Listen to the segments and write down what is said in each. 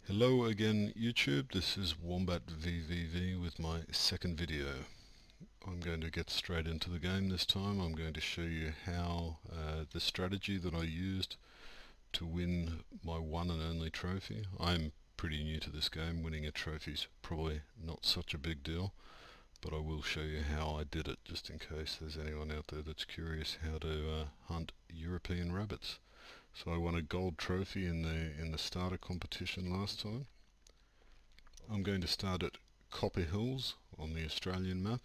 Hello again YouTube, this is Wombat VVV with my second video. I'm going to get straight into the game this time. I'm going to show you how the strategy that I used to win my one and only trophy. I'm pretty new to this game, winning a trophy is probably not such a big deal, but I will show you how I did it just in case there's anyone out there that's curious how to hunt European rabbits. So I won a gold trophy in the starter competition last time. I'm going to start at Copper Hills on the Australian map.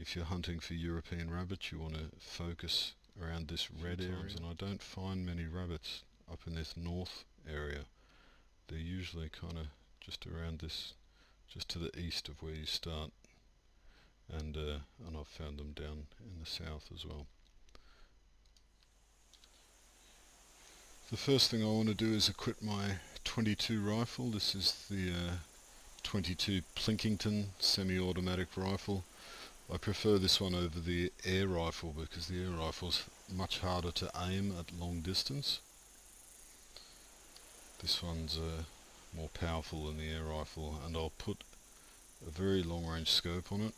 If you're hunting for European rabbits, you want to focus around this red area, and I don't find many rabbits up in this north area. They're usually kind of just around this, just to the east of where you start, and I've found them down in the south as well. The first thing I want to do is equip my 22 rifle. This is the 22 Plinkington semi-automatic rifle. I prefer this one over the air rifle because the air rifle's much harder to aim at long distance. This one's more powerful than the air rifle, and I'll put a very long range scope on it.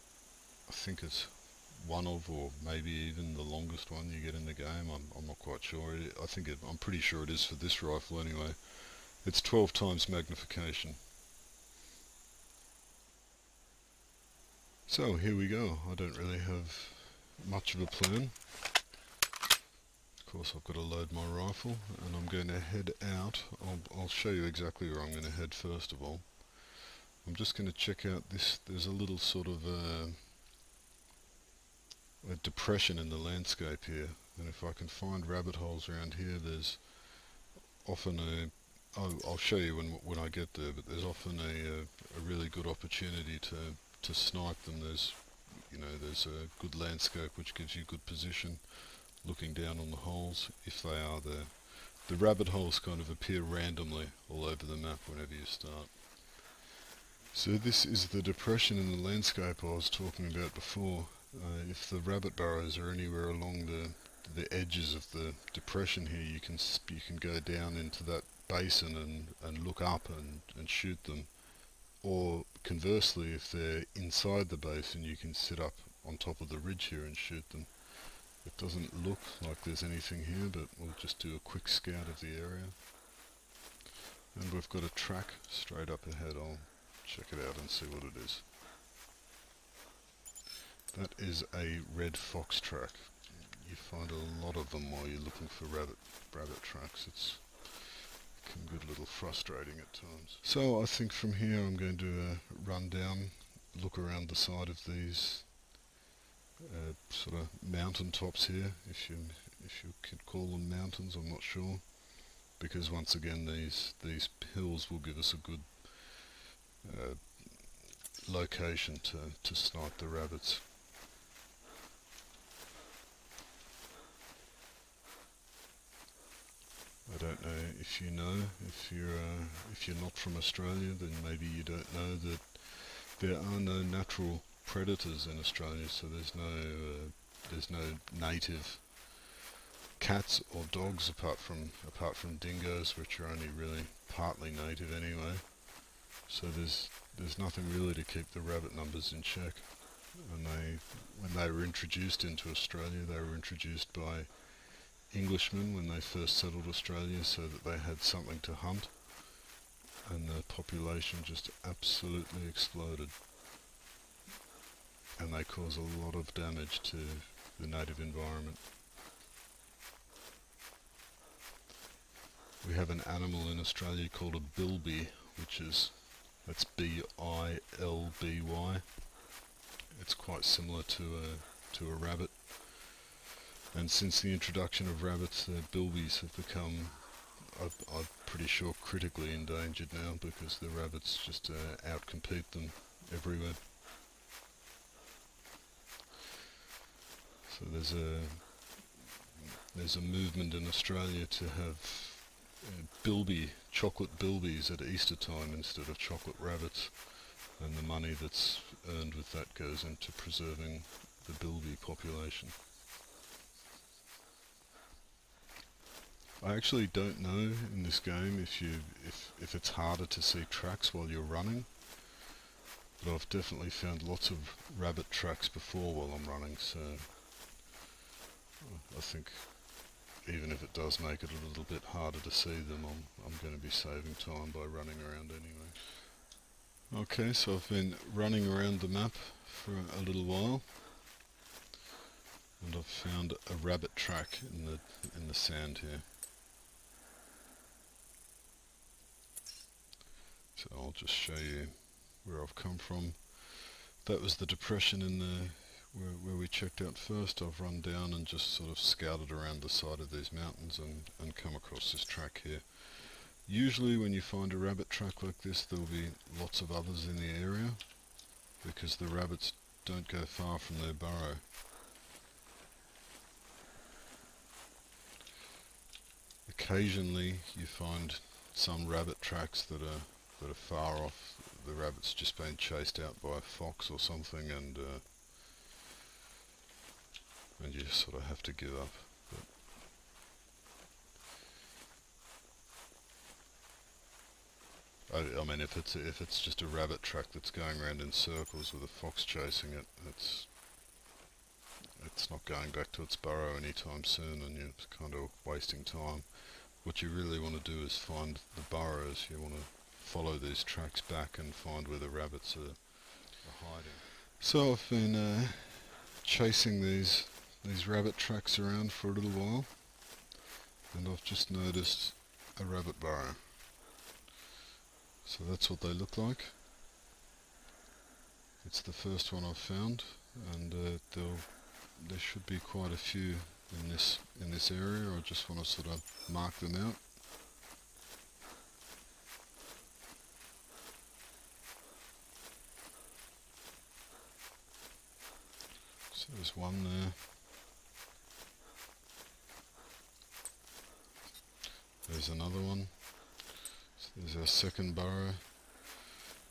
I think it's one of, or maybe even the longest one you get in the game. I'm not quite sure. I'm pretty sure it is for this rifle anyway. It's 12 times magnification. So here we go. I don't really have much of a plan. Of course I've got to load my rifle and I'm going to head out. I'll show you exactly where I'm going to head first of all. I'm just going to check out this. There's a little sort of a depression in the landscape here, and if I can find rabbit holes around here, there's often I'll show you when I get there, but there's often a really good opportunity to snipe them. There's a good landscape which gives you good position looking down on the holes if they are there. The rabbit holes kind of appear randomly all over the map whenever you start. So this is the depression in the landscape I was talking about before. If the rabbit burrows are anywhere along the edges of the depression here, you can go down into that basin and look up and shoot them. Or conversely, if they're inside the basin, you can sit up on top of the ridge here and shoot them. It doesn't look like there's anything here, but we'll just do a quick scout of the area. And we've got a track straight up ahead. I'll check it out and see what it is. That is a red fox track. You find a lot of them while you're looking for rabbit tracks. It can get a little frustrating at times. So I think from here I'm going to run down, look around the side of these sort of mountain tops here, if you could call them mountains. I'm not sure, because once again these hills will give us a good location to snipe the rabbits. I don't know if you know, if you're not from Australia, then maybe you don't know that there are no natural predators in Australia. So there's no native cats or dogs apart from dingoes, which are only really partly native anyway. So there's nothing really to keep the rabbit numbers in check. And when they were introduced into Australia, they were introduced by Englishmen when they first settled Australia, so that they had something to hunt, and the population just absolutely exploded, and they cause a lot of damage to the native environment. We have an animal in Australia called a bilby, that's B-I-L-B-Y. It's quite similar to a rabbit. And since the introduction of rabbits, bilbies have become, I'm pretty sure, critically endangered now, because the rabbits just outcompete them everywhere. So there's a movement in Australia to have chocolate bilbies at Easter time instead of chocolate rabbits, and the money that's earned with that goes into preserving the bilby population. I actually don't know in this game if it's harder to see tracks while you're running, but I've definitely found lots of rabbit tracks before while I'm running, so I think even if it does make it a little bit harder to see them, I'm going to be saving time by running around anyway. Okay, so I've been running around the map for a little while, and I've found a rabbit track in the sand here. So I'll just show you where I've come from. That was the depression in the where we checked out first. I've run down and just sort of scouted around the side of these mountains and come across this track here. Usually when you find a rabbit track like this, there'll be lots of others in the area because the rabbits don't go far from their burrow. Occasionally you find some rabbit tracks that are far off. The rabbit's just been chased out by a fox or something, and you just sort of have to give up. But I mean, if it's just a rabbit track that's going around in circles with a fox chasing it, it's not going back to its burrow anytime soon, and you're kind of wasting time. What you really want to do is find the burrows. You want to follow these tracks back and find where the rabbits are hiding. So I've been chasing these rabbit tracks around for a little while, and I've just noticed a rabbit burrow. So that's what they look like. It's the first one I've found, and there should be quite a few in this area. I just want to sort of mark them out. So there's one there. There's another one. So there's our second burrow.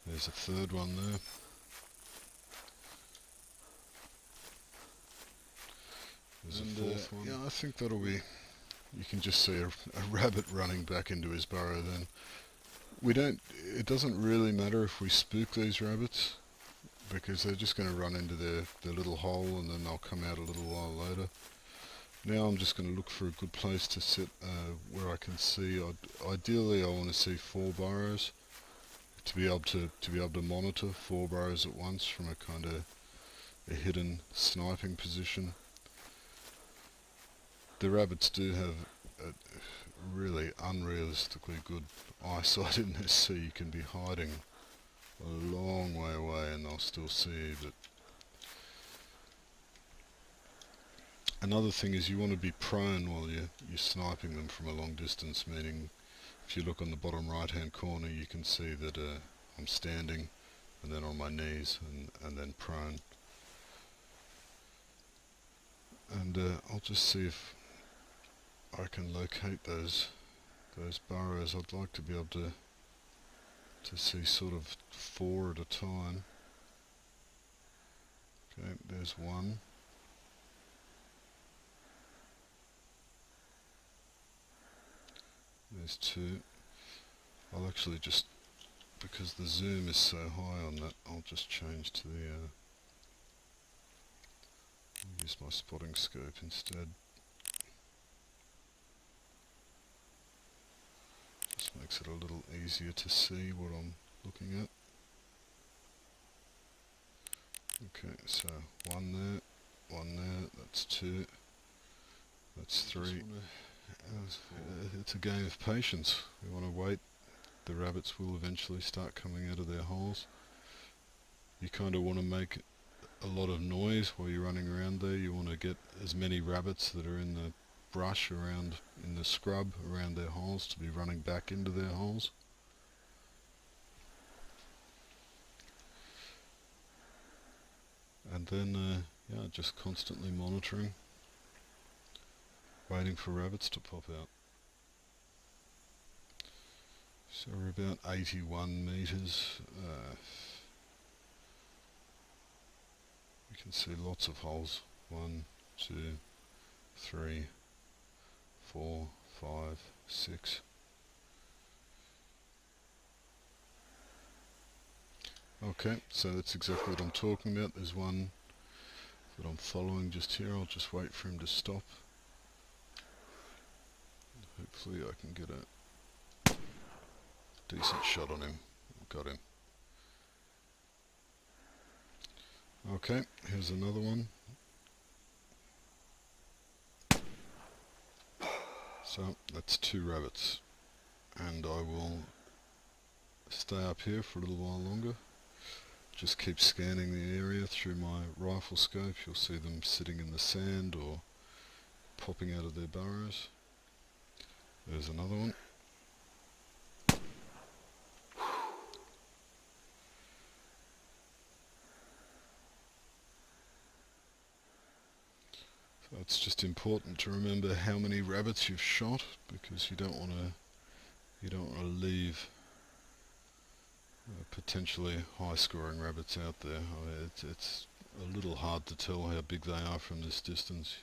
There's a third one there. There's a fourth one. Yeah, I think that'll be... You can just see a rabbit running back into his burrow then. It doesn't really matter if we spook these rabbits, because they're just going to run into their little hole and then they'll come out a little while later. Now I'm just going to look for a good place to sit where I can see. Ideally I want to see 4 burrows to be able to monitor 4 burrows at once from a kind of a hidden sniping position. The rabbits do have a really unrealistically good eyesight in this, so you can be hiding a long way away and they'll still see you. But another thing is you want to be prone while you're sniping them from a long distance, meaning if you look on the bottom right hand corner you can see that I'm standing and then on my knees and then prone. And I'll just see if I can locate those burrows. I'd like to be able to see sort of 4 at a time. Okay, there's one. There's 2. I'll actually just, because the zoom is so high on that, I'll just change to I'll use my spotting scope instead. Just makes it a little easier to see what I'm looking at. Okay, so one there, that's 2, that's 3. It's a game of patience. We want to wait. The rabbits will eventually start coming out of their holes. You kind of want to make a lot of noise while you're running around there. You want to get as many rabbits that are in the brush around, in the scrub around their holes, to be running back into their holes. And then yeah, just constantly monitoring, waiting for rabbits to pop out. So we're about 81 meters. We can see lots of holes. 1, 2, 3, 4, 5, 6. Okay, so that's exactly what I'm talking about. There's one that I'm following just here. I'll just wait for him to stop. Hopefully I can get a decent shot on him. Got him. Okay, here's another one. So that's 2 rabbits, and I will stay up here for a little while longer. Just keep scanning the area through my rifle scope. You'll see them sitting in the sand or popping out of their burrows. There's another one. So it's just important to remember how many rabbits you've shot, because you don't want to leave potentially high-scoring rabbits out there. I mean, it's a little hard to tell how big they are from this distance.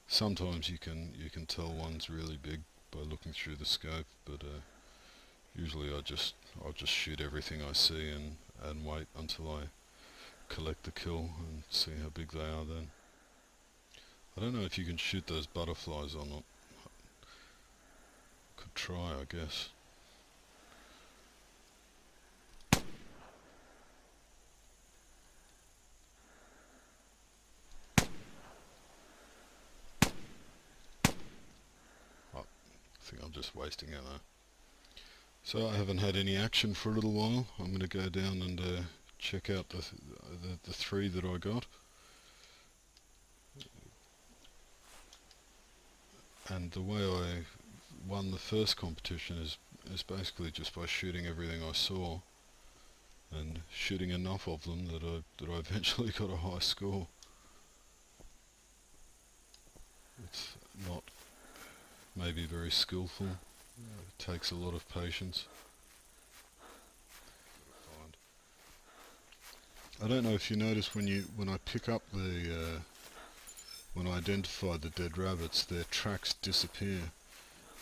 Sometimes you can tell one's really big by looking through the scope, but usually I'll just shoot everything I see and wait until I collect the kill and see how big they are then. I don't know if you can shoot those butterflies or not. Could try, I guess. I think I'm just wasting it though. So I haven't had any action for a little while. I'm going to go down and check out the 3 that I got. And the way I won the first competition is basically just by shooting everything I saw and shooting enough of them that I eventually got a high score. It's not maybe very skillful. It takes a lot of patience. I don't know if you notice when I pick up when I identify the dead rabbits, their tracks disappear,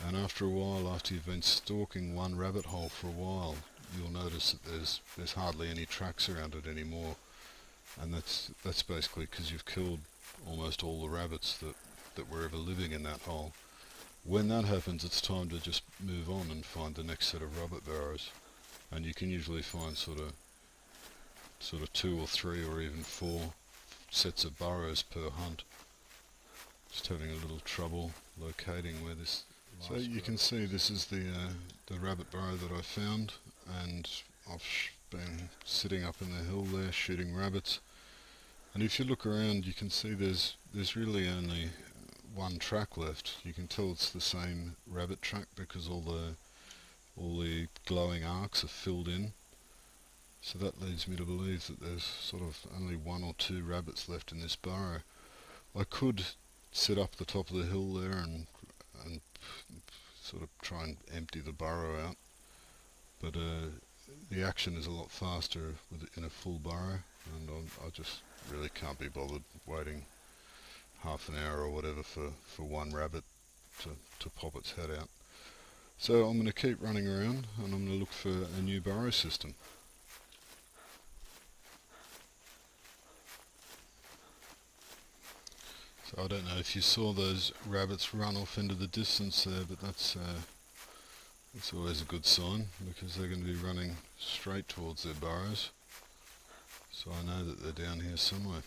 and after a while, after you've been stalking one rabbit hole for a while, you'll notice that there's hardly any tracks around it anymore, and that's basically because you've killed almost all the rabbits that were ever living in that hole. When that happens, it's time to just move on and find the next set of rabbit burrows, and you can usually find sort of 2 or 3 or even 4 sets of burrows per hunt. Just having a little trouble locating where this. So you can see this is the rabbit burrow that I found, and I've been sitting up in the hill there shooting rabbits. And if you look around, you can see there's really only one track left. You can tell it's the same rabbit track because all the glowing arcs are filled in. So that leads me to believe that there's sort of only 1 or 2 rabbits left in this burrow. I could sit up the top of the hill there and sort of try and empty the burrow out, but the action is a lot faster in a full burrow, and I just really can't be bothered waiting half an hour or whatever for one rabbit to pop its head out. So I'm going to keep running around and I'm going to look for a new burrow system. So I don't know if you saw those rabbits run off into the distance there, but that's always a good sign, because they're going to be running straight towards their burrows. So I know that they're down here somewhere.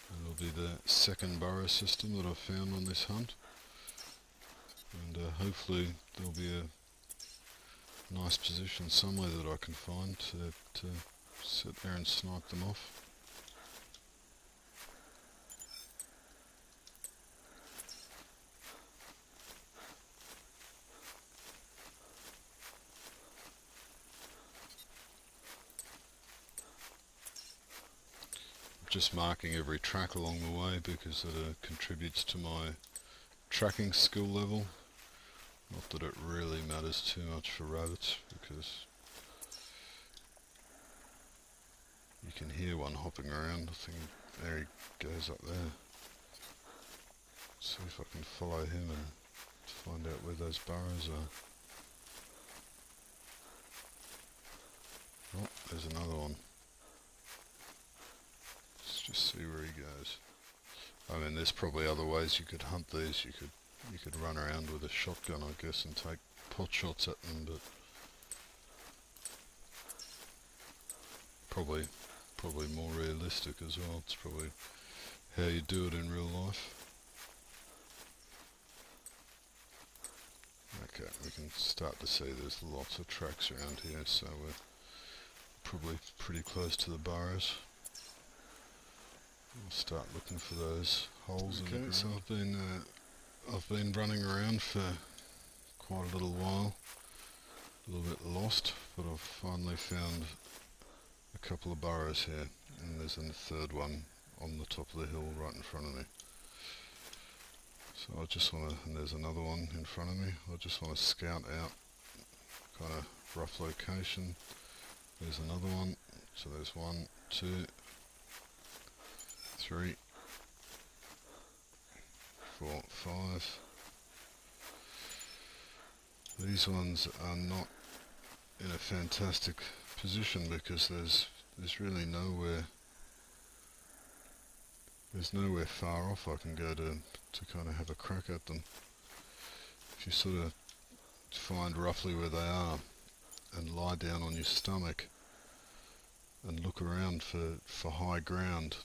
And it'll be the second burrow system that I've found on this hunt. And hopefully there'll be a nice position somewhere that I can find to sit there and snipe them off. Just marking every track along the way because it contributes to my tracking skill level. Not that it really matters too much for rabbits, because you can hear one hopping around. I think there he goes up there. See if I can follow him and find out where those burrows are. Oh, there's another one. Let's just see where he goes. I mean, there's probably other ways you could hunt these. You could run around with a shotgun, I guess, and take pot shots at them, but probably more realistic as well. It's probably how you do it in real life. Okay, we can start to see there's lots of tracks around here, so we're probably pretty close to the burrows. We'll start looking for those holes in the ground. So I've been running around for quite a little while, a little bit lost, but I've finally found a couple of burrows here, and there's a third one on the top of the hill right in front of me. So I just want to, and there's another one in front of me, I just want to scout out kind of rough location. There's another one, so there's 1, 2, 3, 4, 5. These ones are not in a fantastic position because there's really nowhere far off I can go to kind of have a crack at them. If you sort of find roughly where they are and lie down on your stomach and look around for high ground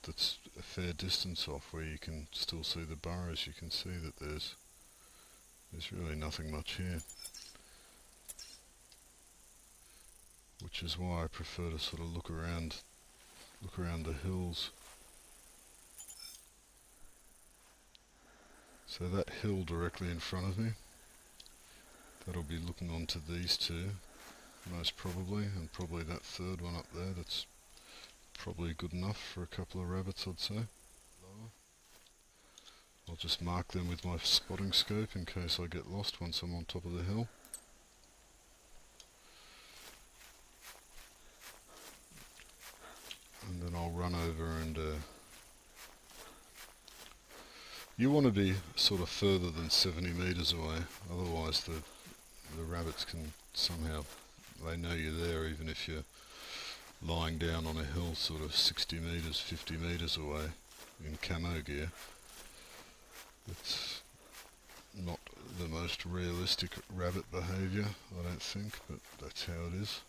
that's a fair distance off where you can still see the burrows, you can see that there's really nothing much here. Which is why I prefer to sort of look around the hills. So that hill directly in front of me, that'll be looking onto these two, most probably, and probably that third one up there, that's probably good enough for a couple of rabbits, I'd say. I'll just mark them with my spotting scope in case I get lost once I'm on top of the hill. And then I'll run over and you want to be sort of further than 70 metres away, otherwise the rabbits can somehow, they know you're there even if you're lying down on a hill sort of 60 metres, 50 metres away in camo gear. It's not the most realistic rabbit behaviour, I don't think, but that's how it is.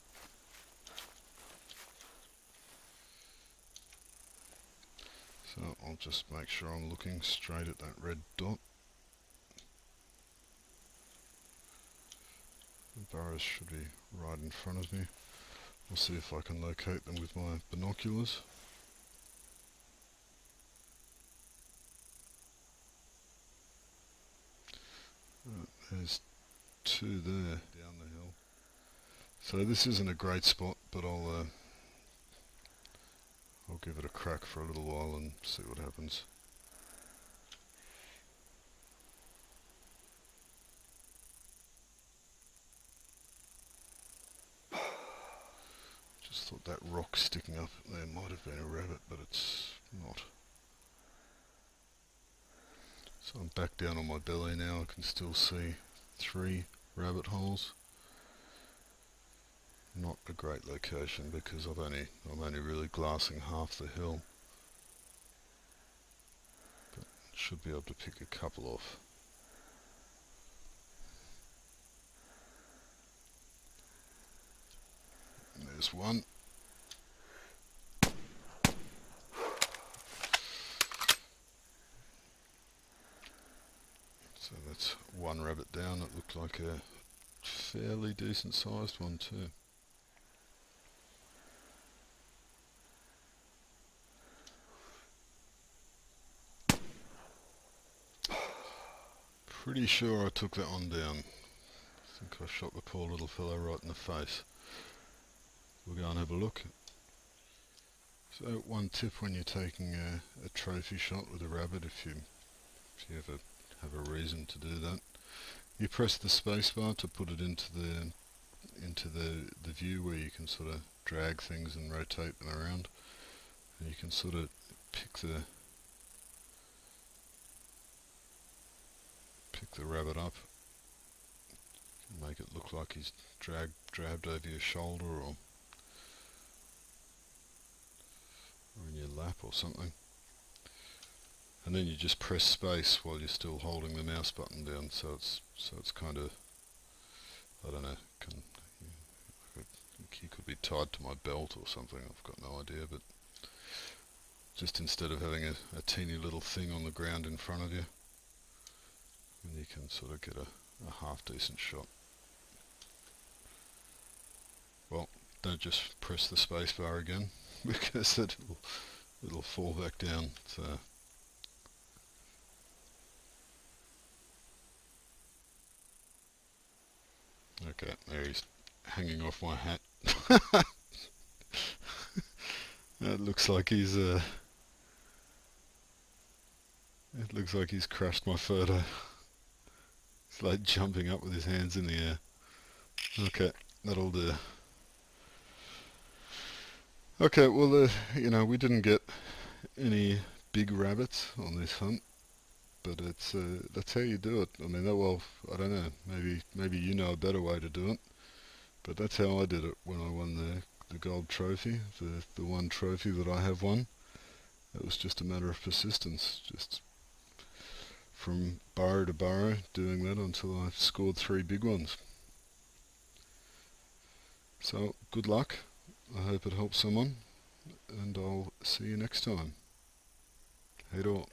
So I'll just make sure I'm looking straight at that red dot. The burrows should be right in front of me. I'll see if I can locate them with my binoculars. There's two there down the hill. So this isn't a great spot, but I'll give it a crack for a little while and see what happens. Just thought that rock sticking up there might have been a rabbit, but it's not. So I'm back down on my belly now. I can still see 3 rabbit holes. Not a great location because I'm only really glassing half the hill. But should be able to pick a couple off. And there's one. So that's one rabbit down. It looked like a fairly decent sized one too. Pretty sure I took that one down. I think I shot the poor little fellow right in the face. We'll go and have a look. So one tip when you're taking a trophy shot with a rabbit, if you ever have a reason to do that, you press the spacebar to put it into the view where you can sort of drag things and rotate them around, and you can sort of pick the rabbit up. Make it look like he's dragged over your shoulder or in your lap or something. And then you just press space while you're still holding the mouse button down, so it's kind of, I don't know, he could be tied to my belt or something, I've got no idea, but just instead of having a teeny little thing on the ground in front of you, and you can sort of get a half decent shot. Well, don't just press the space bar again, because it'll fall back down. So okay, there he's hanging off my hat. It looks like he's crushed my photo. He's like jumping up with his hands in the air. Okay, that'll do. Okay, well, we didn't get any big rabbits on this hunt, but that's how you do it. I mean, well, I don't know. Maybe you know a better way to do it, but that's how I did it when I won the gold trophy, the one trophy that I have won. It was just a matter of persistence, just from burrow to burrow, doing that until I scored 3 big ones. So, good luck. I hope it helps someone, and I'll see you next time. Hey då.